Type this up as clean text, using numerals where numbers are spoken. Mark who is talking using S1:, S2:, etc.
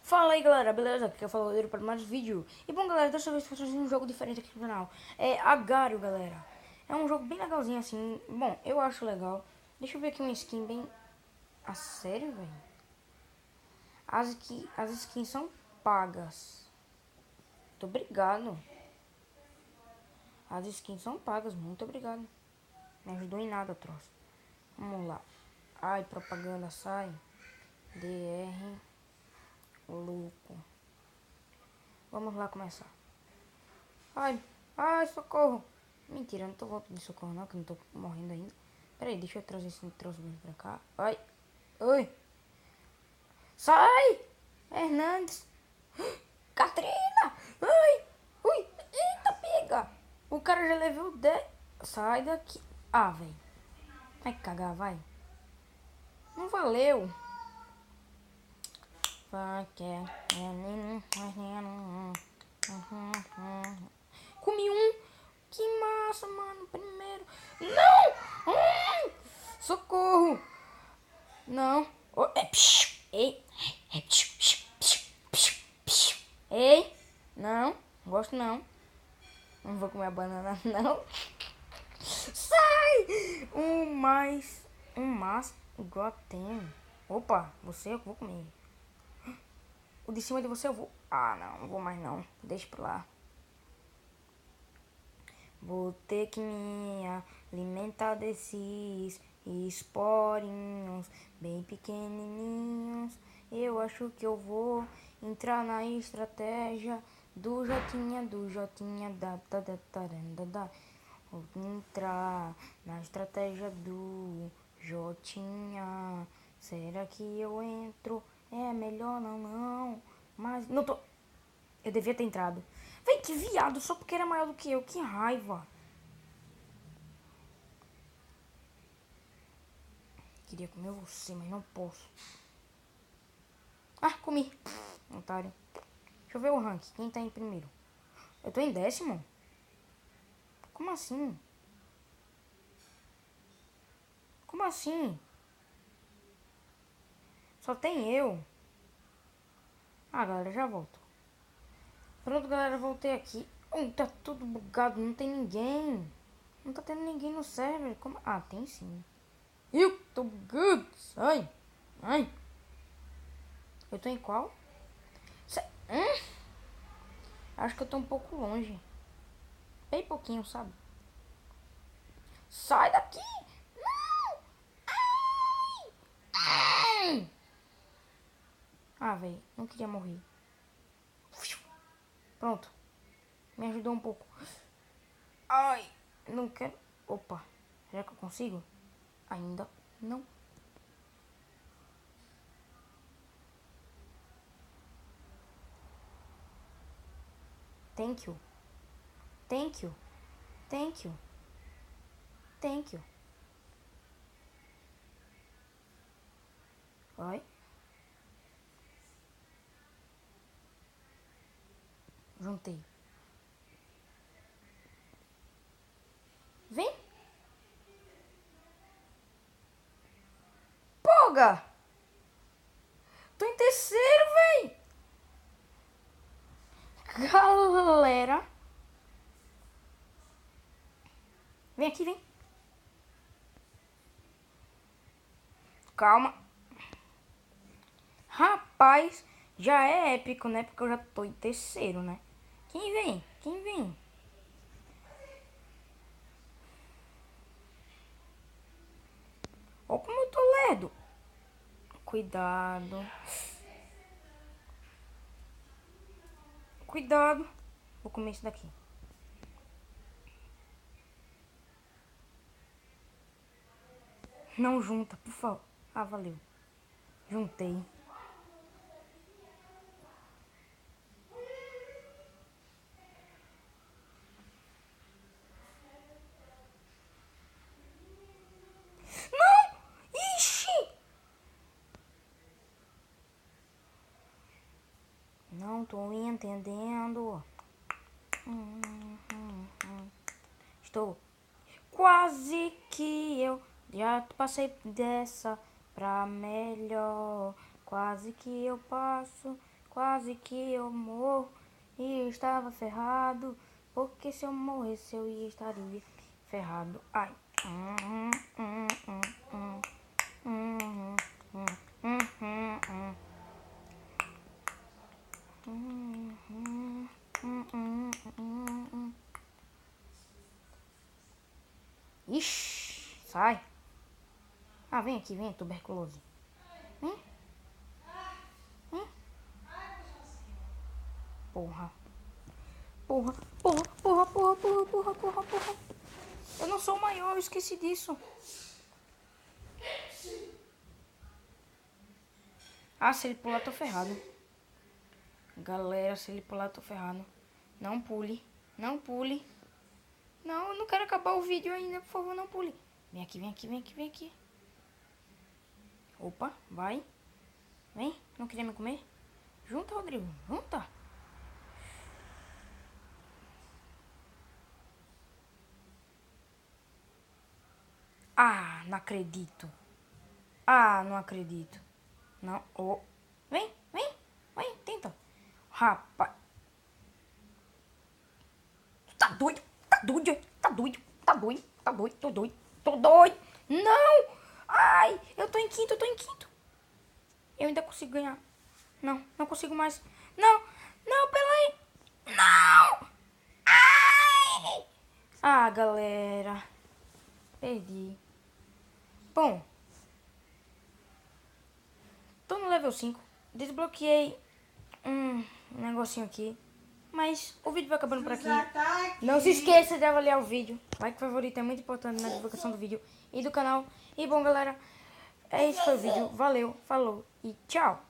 S1: Fala aí galera, beleza? Aqui eu falo Rodeiro para mais vídeo. E bom galera, dessa vez eu tô trazendo um jogo diferente aqui no canal. É Agario, galera. É um jogo bem legalzinho assim. Bom, eu acho legal. Deixa eu ver aqui uma skin bem... Ah, sério, velho? As skins são pagas. Muito obrigado. As skins são pagas, muito obrigado. Me ajudou em nada, troço. Vamos lá. Ai, propaganda, sai. DR. Louco. Vamos lá começar. Ai, ai, socorro. Mentira, eu não tô voltando de socorro não, que eu não tô morrendo ainda. Pera aí, deixa eu trazer esse troço mesmo pra cá. Ai, oi. Sai! Hernandes. Catrina! Ai, ui, eita, pega. O cara já levou 10. Sai daqui. Ah, velho. Vai cagar, vai. Não valeu. Vai que comi um. Que massa, mano. Primeiro. Não! Socorro! Não. Oh, ei. Ei. Não. Gosto não. Não vou comer a banana, não. Sai! Um mais igual a tem. Opa, você eu vou comer. O de cima de você eu vou. Ah, não vou mais não. Deixa pra lá. Vou ter que me alimentar desses esporinhos bem pequenininhos. Eu acho que eu vou entrar na estratégia do Jotinha, da. Vou entrar na estratégia do Jotinha. Será que eu entro? É melhor não. Mas não tô. Eu devia ter entrado. Véi, que viado, só porque era maior do que eu. Que raiva. Queria comer você, mas não posso. Ah, comi. Otário. Deixa eu ver o rank. Quem tá em primeiro? Eu tô em 10º? Como assim? Como assim? Só tem eu. Ah, galera, já volto. Pronto, galera, voltei aqui. Tá tudo bugado, não tem ninguém. Não tá tendo ninguém no server. Como? Ah, tem sim. Eu tô bugado. Sai. Ai. Eu tô em qual? Acho que eu tô um pouco longe. Bem pouquinho, sabe? Sai daqui! Não! Ai! Ah, velho, não queria morrer. Pronto. Me ajudou um pouco. Ai, não quero. Opa, será que eu consigo? Ainda não. Thank you. Thank you. Thank you. Thank you. Oi. Juntei. Vem. Poga! Tô em terceiro, véi! Galera. Vem aqui, vem. Calma. Rapaz, já é épico, né? Porque eu já tô em terceiro, né? Quem vem? Quem vem? Olha como eu tô lerdo. Cuidado. Cuidado. Vou comer isso daqui. Não junta, por favor. Ah, valeu. Juntei. Não! Ixi! Não tô entendendo. Estou quase que eu já passei dessa pra melhor. Quase que eu passo. quase que eu morro e estava ferrado, porque se eu morresse eu ia estaria ferrado. Ai. Ixi, sai. Ah, vem aqui, vem, tuberculose. Vem. Vem. Porra. Porra, porra, porra, porra, porra, porra, porra, porra. Eu não sou o maior, eu esqueci disso. Ah, se ele pular, tô ferrado. Galera, se ele pular, tô ferrado. Não pule, não pule. Não, eu não quero acabar o vídeo ainda, por favor, não pule. Vem aqui, vem aqui, vem aqui, vem aqui. Opa, vai. Vem, não queria me comer? Junta, Rodrigo, junta. Ah, não acredito. Ah, não acredito. Não, oh. Vem, vem, vem, tenta. Rapaz. Tá doido, tá doido, tá doido, tá doido, tá doido, tô doido, tô doido. Não! Ai, eu tô em quinto, eu tô em quinto. Eu ainda consigo ganhar. Não, não consigo mais. Não, não, peraí. Não! Ai! Ah, galera. Perdi. Bom. Tô no level 5. Desbloqueei um negocinho aqui. Mas o vídeo vai acabando por aqui. Não se esqueça de avaliar o vídeo. Like favorito é muito importante na divulgação do vídeo e do canal. E bom, galera, esse foi o vídeo. Valeu, falou e tchau.